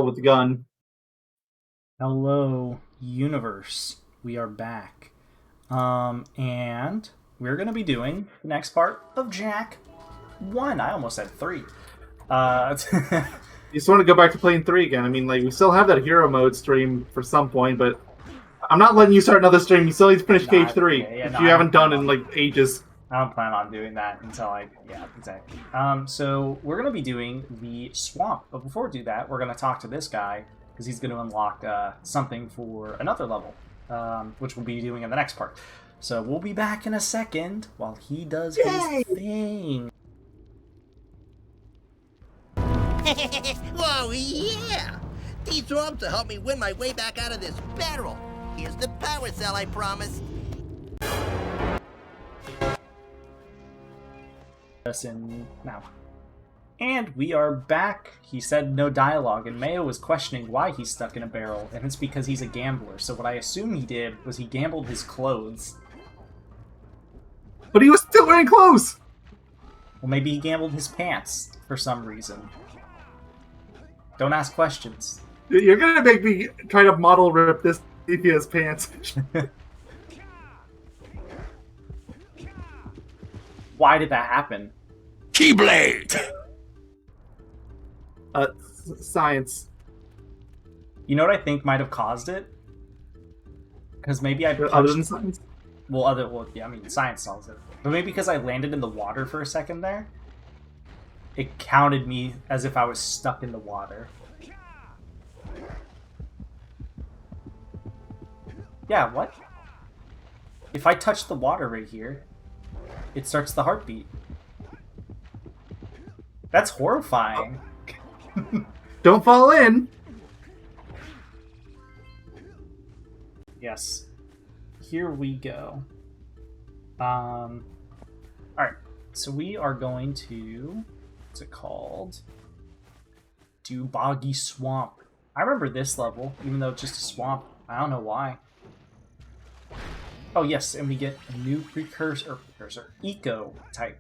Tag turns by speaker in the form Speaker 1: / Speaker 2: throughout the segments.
Speaker 1: with the gun.
Speaker 2: Hello, universe. We are back. And we're going to be doing the next part of Jack 1. I almost said 3. Uh,
Speaker 1: You just want to go back to playing 3 again. I mean, like, we still have that hero mode stream for some point, but I'm not letting you start another stream. You still need to finish Cage 3, which you haven't done in, like, ages.
Speaker 2: I don't plan on doing that until yeah, exactly. So we're going to be doing the swamp. But before we do that, we're going to talk to this guy, because he's going to unlock something for another level, which we'll be doing in the next part. So we'll be back in a second while he does his thing.
Speaker 3: Whoa, yeah! These orbs will help me win my way back out of this barrel. Here's the power cell I promised.
Speaker 2: Listen now. And we are back. He said no dialogue, and Mayo was questioning why he's stuck in a barrel, and it's because he's a gambler. So what I assume he did was he gambled his clothes.
Speaker 1: But he was still wearing clothes!
Speaker 2: Well, maybe he gambled his pants for some reason. Don't ask questions.
Speaker 1: You're gonna make me try to model rip this if he has pants.
Speaker 2: Why did that happen?
Speaker 4: Keyblade!
Speaker 1: Science.
Speaker 2: You know what I think might have caused it? Because maybe I punched...
Speaker 1: Other than science?
Speaker 2: Well, yeah, I mean, science solves it. But maybe because I landed in the water for a second there, it counted me as if I was stuck in the water. Yeah, what? If I touch the water right here, it starts the heartbeat. That's horrifying.
Speaker 1: Don't fall in!
Speaker 2: Yes. Here we go. Alright. So we are going to... What's it called? Do Boggy Swamp. I remember this level, even though it's just a swamp. I don't know why. Oh, yes, and we get a new Precursor, Eco type.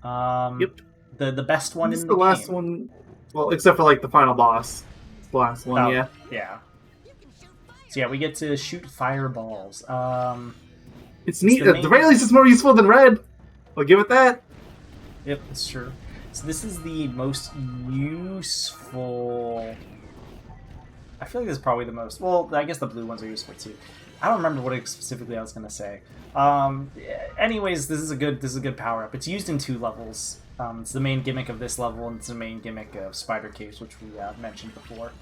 Speaker 1: Yep.
Speaker 2: The best one
Speaker 1: This
Speaker 2: in
Speaker 1: is the last
Speaker 2: game.
Speaker 1: one. Well, except for, like, the final boss. It's the last one, yeah.
Speaker 2: Yeah. So yeah, we get to shoot fireballs.
Speaker 1: It's neat. At the very least, it's more useful than red. I'll give it that.
Speaker 2: Yep, that's true. So this is the most useful... I feel like this is probably the most... Well, I guess the blue ones are useful too. I don't remember what specifically I was going to say. Anyways, this is a good power-up. It's used in 2 levels. It's the main gimmick of this level, and it's the main gimmick of Spider Caves, which we mentioned before.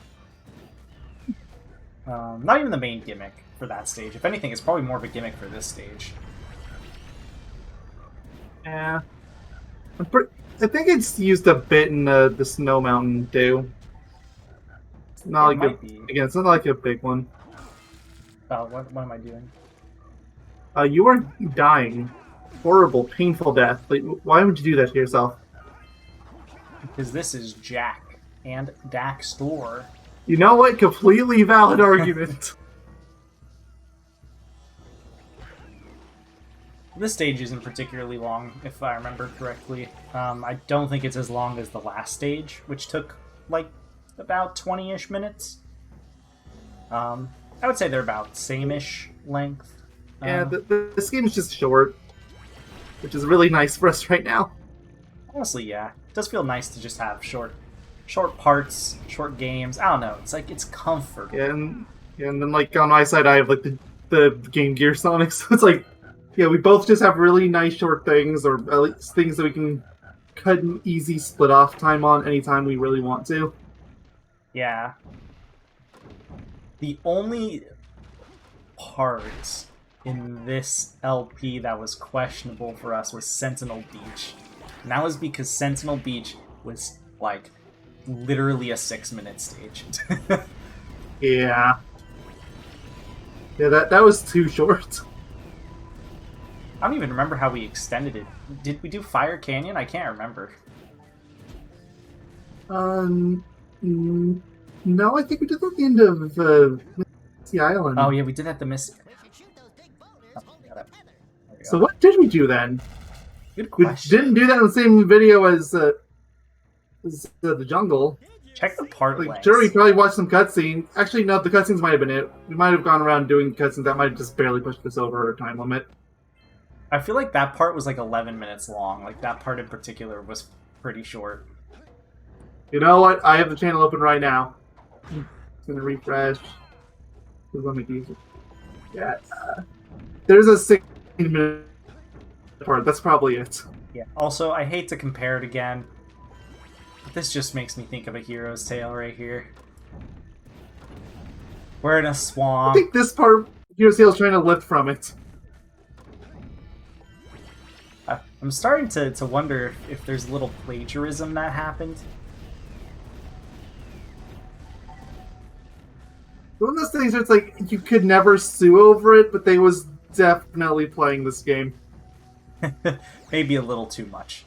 Speaker 2: Not even the main gimmick for that stage. If anything, it's probably more of a gimmick for this stage.
Speaker 1: Yeah. I think it's used a bit in the Snow Mountain too. It's not again, it's not like a big one.
Speaker 2: What am I doing?
Speaker 1: You are dying. Horrible, painful death. Like, why would you do that to yourself?
Speaker 2: Because this is Jack and Daxter.
Speaker 1: You know what? Completely valid argument.
Speaker 2: This stage isn't particularly long, if I remember correctly. I don't think it's as long as the last stage, which took, like, about 20-ish minutes. I would say they're about same-ish length.
Speaker 1: Yeah, this game is just short, which is really nice for us right now.
Speaker 2: Honestly, yeah. It does feel nice to just have short parts, short games. I don't know. It's like, it's comfortable.
Speaker 1: Yeah, and then, like, on my side, I have, like, the Game Gear Sonic, so it's like, yeah, we both just have really nice short things, or at least things that we can cut an easy split-off time on anytime we really want to.
Speaker 2: Yeah. The only part in this LP that was questionable for us was Sentinel Beach. And that was because Sentinel Beach was, like, literally a 6-minute stage.
Speaker 1: Yeah. Yeah, that was too short.
Speaker 2: I don't even remember how we extended it. Did we do Fire Canyon? I can't remember.
Speaker 1: No, I think we did that at the end of Misty Island.
Speaker 2: Oh yeah, we did that the Miss. Oh,
Speaker 1: so what did we do then?
Speaker 2: Good question.
Speaker 1: We didn't do that in the same video as the jungle.
Speaker 2: Check the part
Speaker 1: Like,
Speaker 2: lengths.
Speaker 1: sure, we probably watched some cutscenes. Actually, no, the cutscenes might have been it. We might have gone around doing cutscenes that might have just barely pushed us over our time limit.
Speaker 2: I feel like that part was like 11 minutes long. Like, that part in particular was pretty short.
Speaker 1: You know what? I have the channel open right now. It's gonna refresh. Let me do it. Yeah. There's a 16-minute part. That's probably it.
Speaker 2: Yeah. Also, I hate to compare it again, but this just makes me think of a hero's tale right here. We're in a
Speaker 1: I
Speaker 2: swamp.
Speaker 1: think this part, Hero's Tale is trying to lift from it.
Speaker 2: I'm starting to wonder if there's a little plagiarism that happened.
Speaker 1: One of those things where it's like, you could never sue over it, but they was definitely playing this game.
Speaker 2: Maybe a little too much.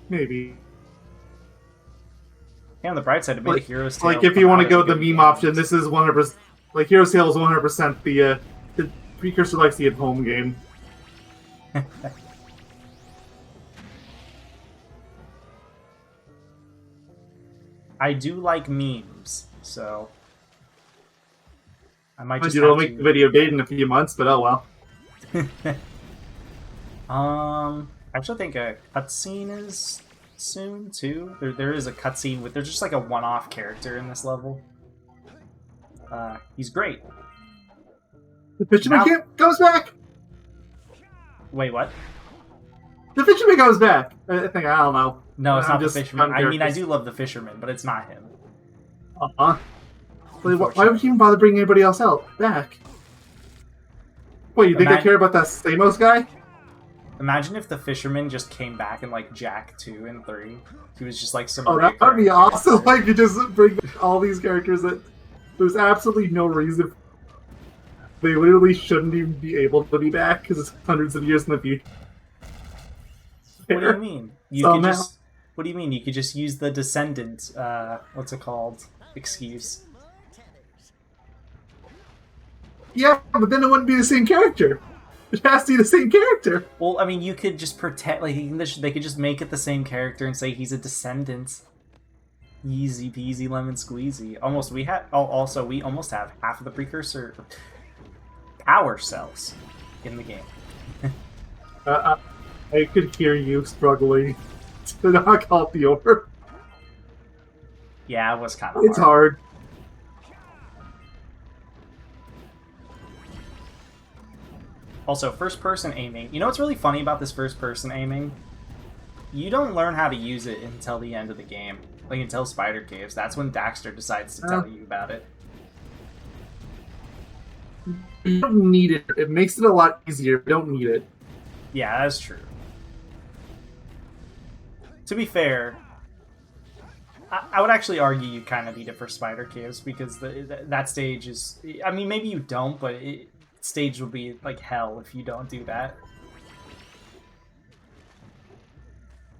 Speaker 1: Maybe.
Speaker 2: Yeah, on the bright side, it made a hero's tale.
Speaker 1: Like, if you want to go the meme option, this is 100%. Like, Hero's Tale is 100% the Precursor likes the at-home game.
Speaker 2: I do like memes, so I might just
Speaker 1: I'll
Speaker 2: have
Speaker 1: make the video date in a few months, but oh well.
Speaker 2: I actually think a cutscene is soon too. There is a cutscene with there's just like a one-off character in this level. He's great.
Speaker 1: The Fisherman goes back.
Speaker 2: Wait, what?
Speaker 1: The Fisherman goes back. I don't know.
Speaker 2: No, it's
Speaker 1: I'm
Speaker 2: not the
Speaker 1: just
Speaker 2: fisherman. I mean, I
Speaker 1: characters.
Speaker 2: do love the fisherman, but it's not him.
Speaker 1: Why would you even bother bringing anybody else out back? Wait, you think I care about that Stamos guy?
Speaker 2: Imagine if the fisherman just came back in like Jak 2 and 3. He was just like some.
Speaker 1: Oh, that would be awesome! Like, you just bring all these characters that there's absolutely no reason. They literally shouldn't even be able to be back because it's hundreds of years in the future.
Speaker 2: What do you mean? What do you mean? You could just use the descendant. What's it called? Excuse.
Speaker 1: Yeah, but then it wouldn't be the same character. It has to be the same character.
Speaker 2: Well, I mean, you could just pretend like they could just make it the same character and say he's a descendant. Easy peasy lemon squeezy. Almost we almost have half of the precursor power cells in the game.
Speaker 1: I could hear you struggling to knock out the orb.
Speaker 2: Yeah, it was kind of.
Speaker 1: It's hard.
Speaker 2: Also, first-person aiming. You know what's really funny about this first-person aiming? You don't learn how to use it until the end of the game. Like, until Spider Caves. That's when Daxter decides to tell you about it.
Speaker 1: You don't need it. It makes it a lot easier. You don't need it.
Speaker 2: Yeah, that's true. To be fair, I would actually argue you kind of need it for Spider Caves, because that stage is... I mean, maybe you don't, but stage will be like hell if you don't do that.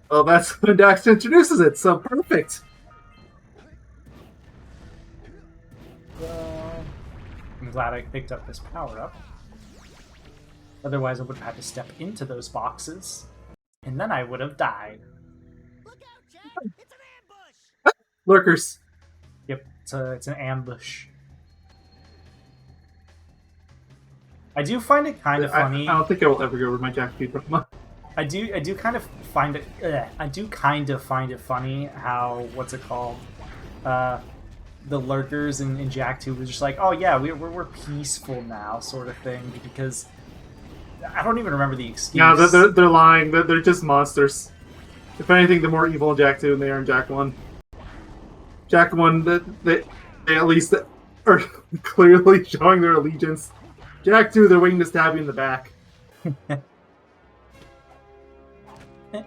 Speaker 1: Well, that's when Daxter introduces it, so perfect.
Speaker 2: I'm glad I picked up this power-up. Otherwise, I would have had to step into those boxes, and then I would have died.
Speaker 3: Look out, Jack! It's an ambush!
Speaker 1: Lurkers.
Speaker 2: Yep, it's an ambush. I do find it kind of funny.
Speaker 1: I don't think I will ever go over my Jack speed from.
Speaker 2: I do kind of find it. I do kind of find it funny how what's it called? The lurkers in Jak 2 was just like, oh yeah, we're peaceful now, sort of thing, because I don't even remember the excuse.
Speaker 1: No, they're lying. They're just monsters. If anything, they're more evil in Jak 2 than they are in Jak 1. Jak 1, they at least are clearly showing their allegiance. Jak 2, they're waiting to stab you in the back.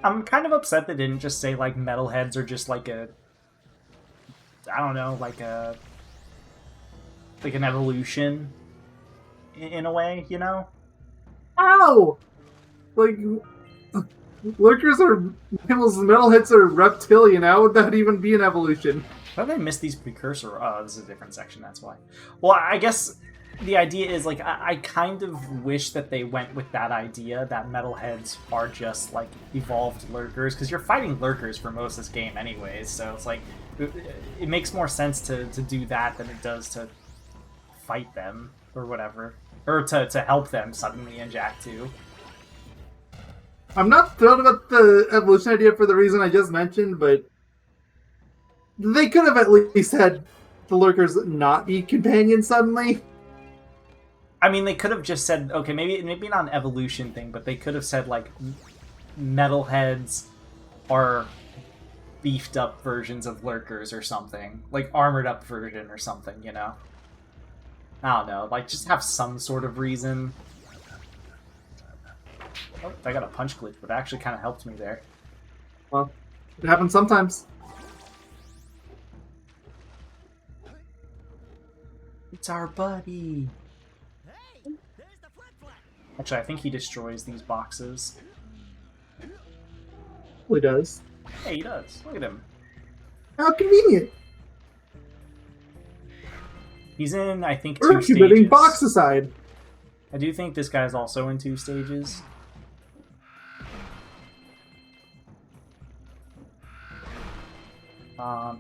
Speaker 2: I'm kind of upset they didn't just say, like, metalheads are just like a... I don't know, like a... like an evolution, in a way, you know?
Speaker 1: Ow! Like, lurkers are mammals, metalheads are reptilian. How would that even be an evolution?
Speaker 2: Why did I miss these precursor? Oh, this is a different section, that's why. Well, I guess the idea is, like, I kind of wish that they went with that idea, that metalheads are just, like, evolved lurkers, because you're fighting lurkers for most of this game anyways, so it's like, it makes more sense to do that than it does to fight them or whatever, or to help them suddenly in Jak 2.
Speaker 1: I'm not thrilled about the evolution idea for the reason I just mentioned, but they could have at least had the lurkers not be companions suddenly.
Speaker 2: I mean, they could have just said, okay, maybe not an evolution thing, but they could have said, like, metalheads are beefed up versions of lurkers or something. Like, armored up version or something, you know? I don't know, like, just have some sort of reason. Oh, I got a punch glitch, but it actually kind of helped me there.
Speaker 1: Well, it happens sometimes.
Speaker 2: It's our buddy!
Speaker 3: Hey, there's the flip-flap.
Speaker 2: Actually, I think he destroys these boxes.
Speaker 1: Well, he does.
Speaker 2: Hey, he does. Look at him.
Speaker 1: How convenient.
Speaker 2: He's in, I think,
Speaker 1: We're
Speaker 2: 2 stages.
Speaker 1: committing box aside.
Speaker 2: I do think this guy's also in 2 stages.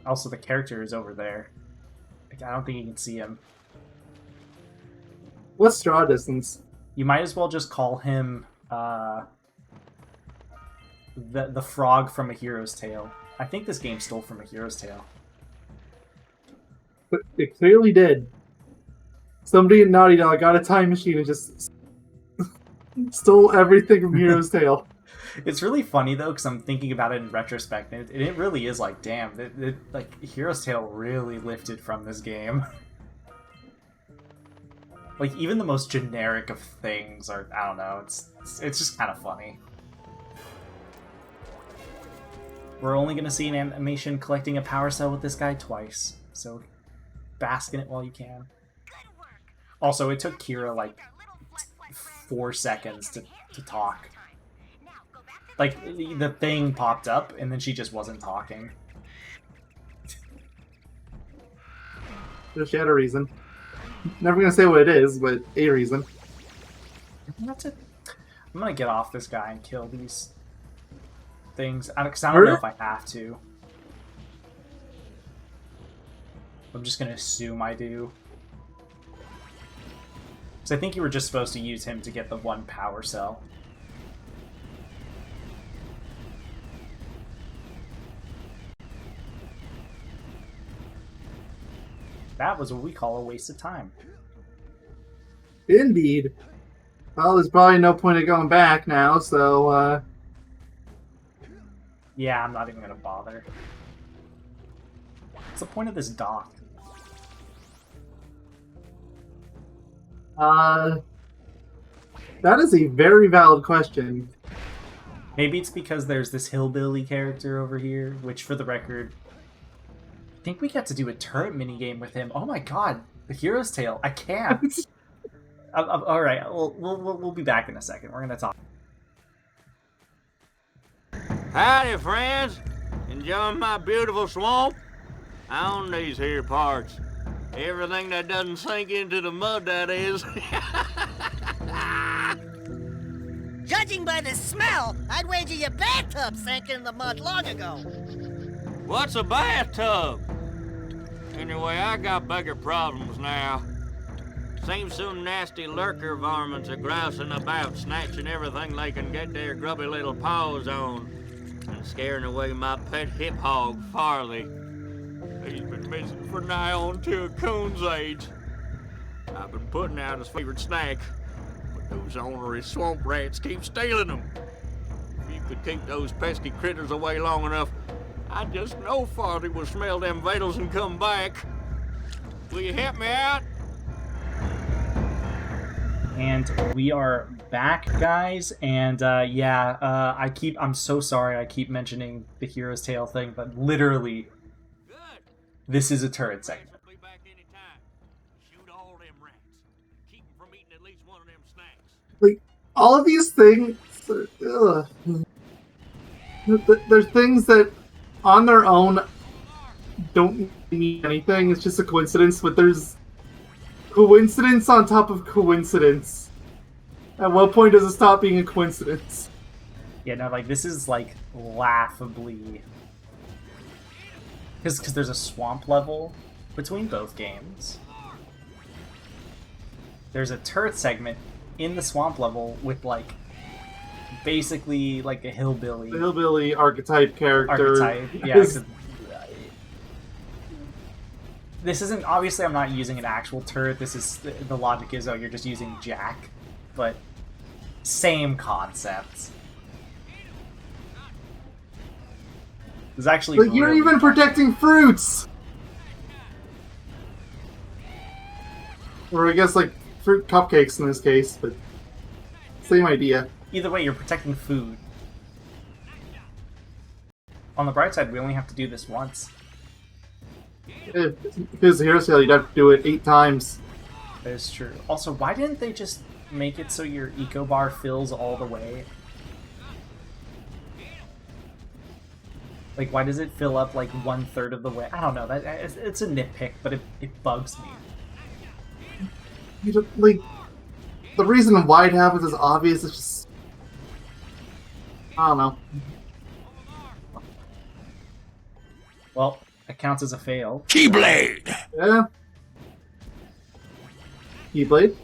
Speaker 2: Also, the character is over there. I don't think you can see him.
Speaker 1: What's draw distance?
Speaker 2: You might as well just call him the frog from A Hero's Tale. I think this game stole from A Hero's Tale.
Speaker 1: But it clearly did. Somebody at Naughty Dog got a time machine and just stole everything from Hero's Tale.
Speaker 2: It's really funny though, because I'm thinking about it in retrospect, and it really is like, damn, like Hero's Tale really lifted from this game. Like even the most generic of things are, I don't know, it's just kind of funny. We're only gonna see an animation collecting a power cell with this guy twice, so bask in it while you can. Also, it took Kira like 4 seconds to talk. Like, the thing popped up, and then she just wasn't talking.
Speaker 1: She had a reason. Never gonna say what it is, but a reason.
Speaker 2: That's it. I'm gonna get off this guy and kill these things. Because I don't know if I have to. I'm just gonna assume I do. Because I think you were just supposed to use him to get the 1 power cell. That was what we call a waste of time.
Speaker 1: Indeed. Well, there's probably no point of going back now, so,
Speaker 2: Yeah, I'm not even gonna bother. What's the point of this dock?
Speaker 1: That is a very valid question.
Speaker 2: Maybe it's because there's this hillbilly character over here, which, for the record, I think we get to do a turret minigame with him. Oh my god, the Hero's Tale. I can't. Alright, we'll be back in a second. We're gonna talk.
Speaker 5: Howdy, friends. Enjoying my beautiful swamp? On these here parts. Everything that doesn't sink into the mud, that is.
Speaker 3: Judging by the smell, I'd wager your bathtub sank in the mud long ago.
Speaker 5: What's a bathtub? Anyway, I got bigger problems now. Seems some nasty lurker varmints are grousing about, snatching everything they can get their grubby little paws on, and scaring away my pet hip hog, Farley. He's been missing for nigh on to a coon's age. I've been putting out his favorite snack, but those ornery swamp rats keep stealing them. If you could keep those pesky critters away long enough, I just know Farley will smell them vitals and come back. Will you help me out?
Speaker 2: And we are back, guys, and I'm so sorry I keep mentioning the Hero's Tale thing, but literally,
Speaker 5: Good.
Speaker 2: this is a turret segment.
Speaker 5: Be back anytime. Shoot all them rats. Keep them from eating at least one of them snacks.
Speaker 1: Like, all of these things... There's things that, on their own, don't mean anything. It's just a coincidence, but there's coincidence on top of coincidence. At what point does it stop being a coincidence?
Speaker 2: Yeah, no, like, this is, like, laughably Because there's a swamp level between both games. There's a turret segment in the swamp level with, like, basically, like, a hillbilly...
Speaker 1: The hillbilly archetype character.
Speaker 2: Archetype, yeah. This isn't... Obviously, I'm not using an actual turret. This is... The logic is, oh, you're just using Jack. But... Same concept. It's actually
Speaker 1: Like, you're
Speaker 2: really
Speaker 1: even
Speaker 2: fun.
Speaker 1: protecting fruits! Or I guess, like, fruit cupcakes in this case, but... Same idea.
Speaker 2: Either way, you're protecting food. On the bright side, we only have to do this once.
Speaker 1: If it was a hero sale, you'd have to do it 8 times.
Speaker 2: That is true. Also, why didn't they just make it so your eco bar fills all the way? Like, why does it fill up like 1/3 of the way? I don't know. It's a nitpick, but it bugs me.
Speaker 1: You don't, like, the reason why it happens is obvious. It's just, I don't know.
Speaker 2: Well, it counts as a fail.
Speaker 4: Keyblade!
Speaker 1: Yeah. Keyblade.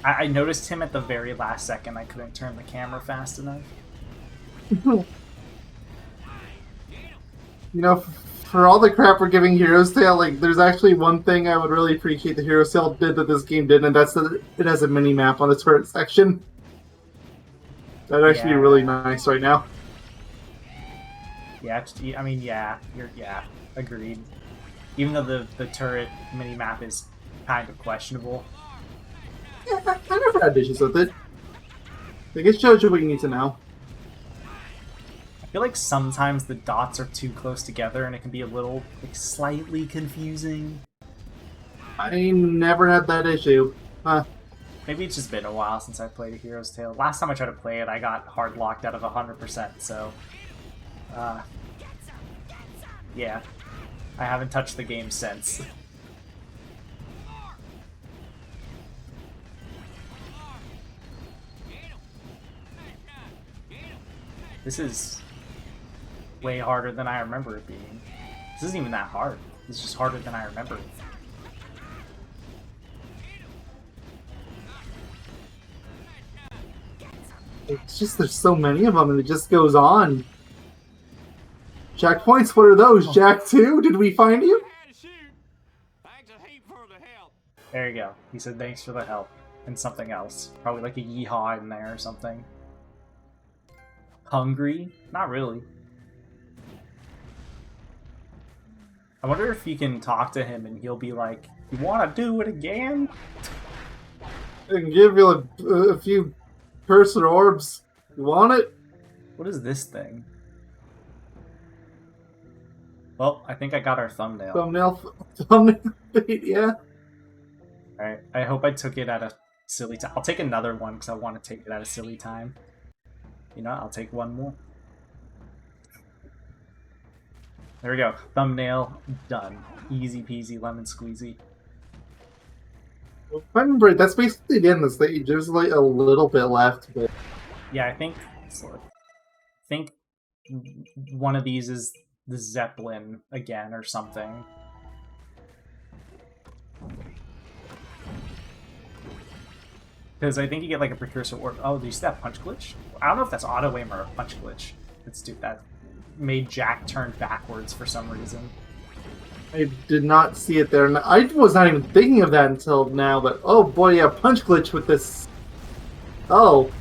Speaker 2: I noticed him at the very last second. I couldn't turn the camera fast enough.
Speaker 1: You know, for all the crap we're giving Heroes Tale, like, there's actually one thing I would really appreciate the Heroes Tale did that this game didn't, and that's that it has a mini map on the turret section. That'd actually be really nice right now.
Speaker 2: Yeah, I mean, yeah, agreed. Even though the turret mini map is kind of questionable.
Speaker 1: Yeah, I never had issues with it. Like, it shows you what you need to know.
Speaker 2: I feel like sometimes the dots are too close together and it can be a little, like, slightly confusing.
Speaker 1: I never had that issue. Huh.
Speaker 2: Maybe it's just been a while since I played a Hero's Tale. Last time I tried to play it, I got hard locked out of 100%, so... yeah. I haven't touched the game since. This is way harder than I remember it being. This isn't even that hard. It's just harder than I remember.
Speaker 1: It's just there's so many of them, and it just goes on. Jack points, what are those? Jack 2? Did we find you?
Speaker 2: There you go. He said thanks for the help. And something else. Probably like a yeehaw in there or something. Hungry? Not really. I wonder if you can talk to him and he'll be like, you want to do it again?
Speaker 1: I can give you a few cursor orbs. You want it?
Speaker 2: What is this thing? Well, I think I got our thumbnail.
Speaker 1: Thumbnail, yeah.
Speaker 2: Alright, I hope I took it at a silly time. I'll take another one because I want to take it at a silly time. You know, I'll take one more. There we go. Thumbnail done. Easy peasy lemon squeezy.
Speaker 1: If I remember right, that's basically the end of the stage. There's like a little bit left, but
Speaker 2: Yeah, I think one of these is the Zeppelin again or something. Because I think you get like a precursor or oh, do you see that punch glitch? I don't know if that's auto aim or a punch glitch. That made Jack turn backwards for some reason.
Speaker 1: I did not see it there. And I was not even thinking of that until now, but oh boy, yeah, punch glitch with this. Oh.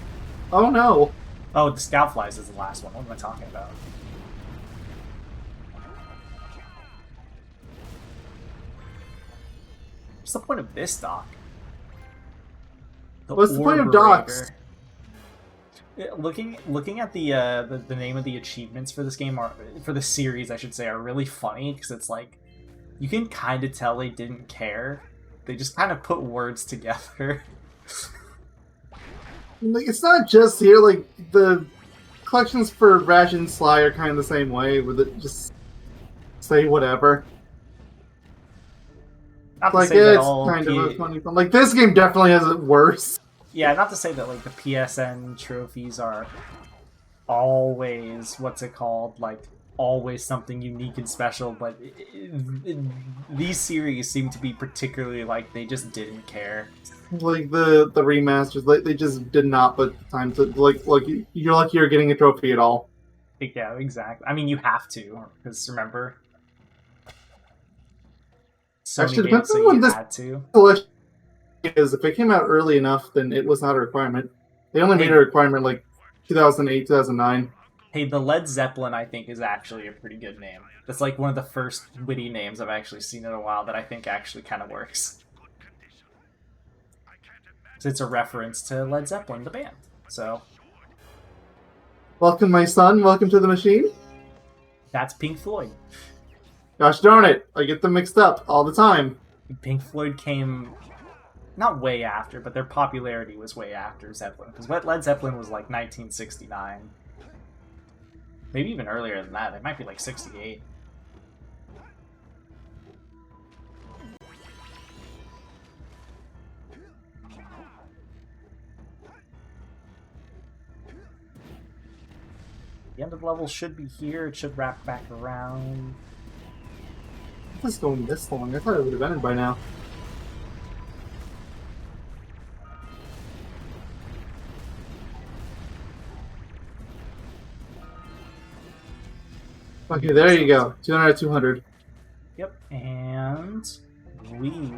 Speaker 1: Oh no.
Speaker 2: Oh, the Scoutflies is the last one. What am I talking about? What's the point of this dock?
Speaker 1: What's the point of docks?
Speaker 2: Looking at the name of the achievements for this game, or for the series, I should say, are really funny because it's like you can kind of tell they didn't care. They just kind of put words together.
Speaker 1: Like, it's not just here. Like the collections for Rash and Sly are kind of the same way, with it just say whatever.
Speaker 2: Not
Speaker 1: Like
Speaker 2: to say that
Speaker 1: it's
Speaker 2: all
Speaker 1: kind of a funny thing. Like this game definitely has it worse.
Speaker 2: Yeah, not to say that like the PSN trophies are always, what's it called? Like, always something unique and special, but these series seem to be particularly like they just didn't care.
Speaker 1: Like the remasters, like they just did not put the time to like you're lucky you're getting a trophy at all.
Speaker 2: Yeah, exactly. I mean, you have to, because remember, Sony
Speaker 1: Actually,
Speaker 2: made it
Speaker 1: depends
Speaker 2: so
Speaker 1: on when
Speaker 2: you
Speaker 1: this
Speaker 2: had to.
Speaker 1: collection is. If it came out early enough, then it was not a requirement. They only made a requirement like 2008, 2009.
Speaker 2: Hey, the Led Zeppelin, I think, is actually a pretty good name. That's like one of the first witty names I've actually seen in a while that I think actually kind of works. It's a reference to Led Zeppelin, the band. So,
Speaker 1: Welcome, my son. Welcome to the machine.
Speaker 2: that's Pink Floyd.
Speaker 1: Gosh darn it, I get them mixed up all the time.
Speaker 2: Pink Floyd came not way after, but their popularity was way after Zeppelin. Because Led Zeppelin was like 1969. Maybe even earlier than that. It might be like 68. The end of the level should be here. It should wrap back around.
Speaker 1: What's going this long? I thought it would have ended by now. Okay, there you go. 200 out of 200.
Speaker 2: Yep, and we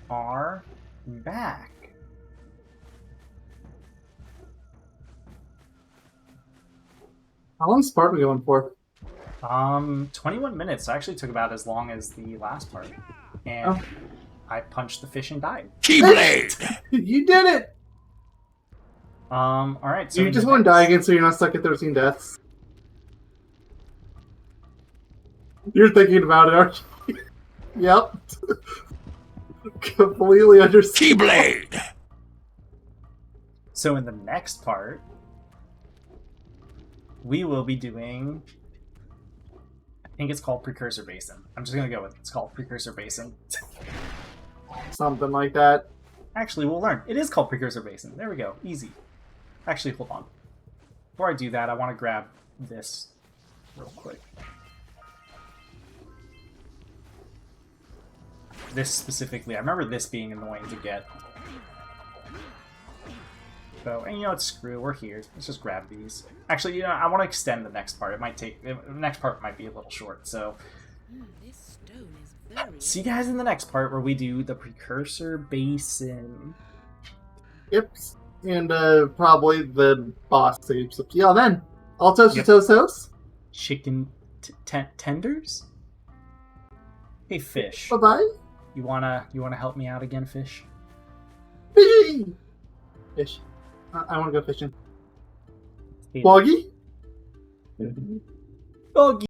Speaker 2: are back.
Speaker 1: How long is part we going for?
Speaker 2: 21 minutes. I actually took about as long as the last part. And I punched the fish and died.
Speaker 4: Keyblade!
Speaker 1: You did it!
Speaker 2: Alright, so
Speaker 1: You just want to die again so you're not stuck at 13 deaths. You're thinking about it, aren't you? Yep. Completely understand.
Speaker 4: Keyblade!
Speaker 2: So in the next part, we will be doing... I think it's called Precursor Basin. I'm just going to go with it. It's called Precursor Basin.
Speaker 1: Something like that.
Speaker 2: Actually, we'll learn. It is called Precursor Basin. There we go. Easy. Actually, hold on. Before I do that, I want to grab this real quick. This specifically. I remember this being annoying to get. So, and you know what? Screw. We're here. Let's just grab these. Actually, you know, I want to extend the next part. It might take... The next part might be a little short, so...
Speaker 6: This stone is very...
Speaker 2: See you guys in the next part where we do the Precursor Basin.
Speaker 1: Yep. And probably the boss saves. Yeah, then. I'll toast your toast.
Speaker 2: Chicken tenders? Hey, fish.
Speaker 1: Bye-bye.
Speaker 2: You wanna help me out again, fish?
Speaker 1: Fishy! Fish. I want to go fishing. Woggy?
Speaker 2: Yogi!